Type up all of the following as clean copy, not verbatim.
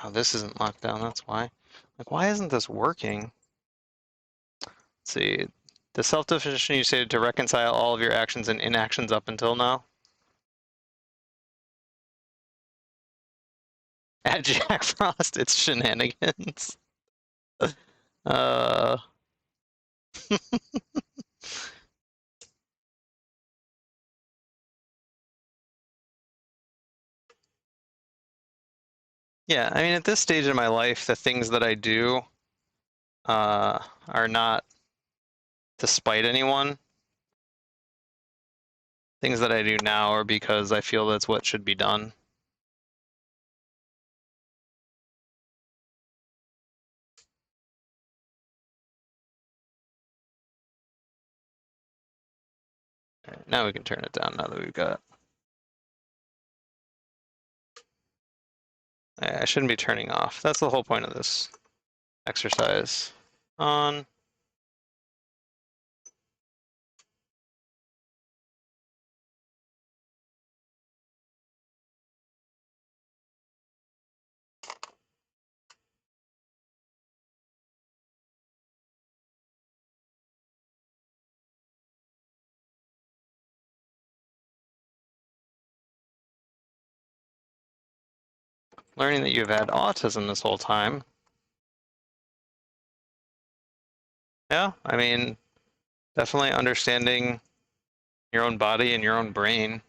Oh, this isn't locked down, that's why. Like, why isn't this working? Let's see. The self-definition you say to reconcile all of your actions and inactions up until now. At Jack Frost, it's shenanigans. Uh, yeah, I mean, at this stage in my life, the things that I do are not to spite anyone. Things that I do now are because I feel that's what should be done. Right, now we can turn it down now that we've got. I shouldn't be turning off. That's the whole point of this exercise. On. Learning that you've had autism this whole time. Yeah, I mean, definitely understanding your own body and your own brain.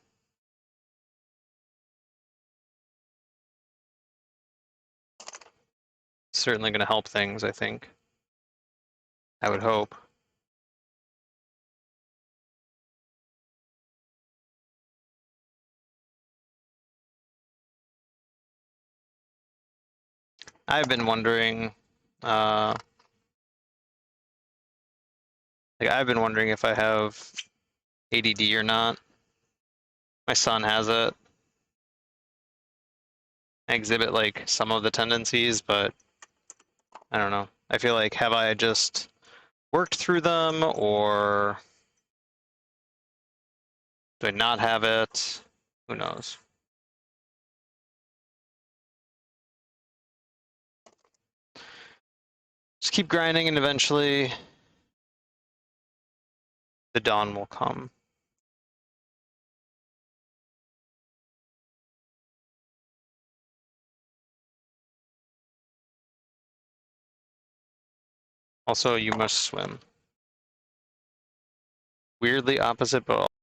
Certainly going to help things, I think. I would hope. I've been wondering, like I've been wondering if I have ADD or not. My son has it. I exhibit like some of the tendencies, but I don't know. I feel like have I just worked through them, or do I not have it? Who knows? Just keep grinding and eventually the dawn will come. Also, you must swim. Weirdly opposite, but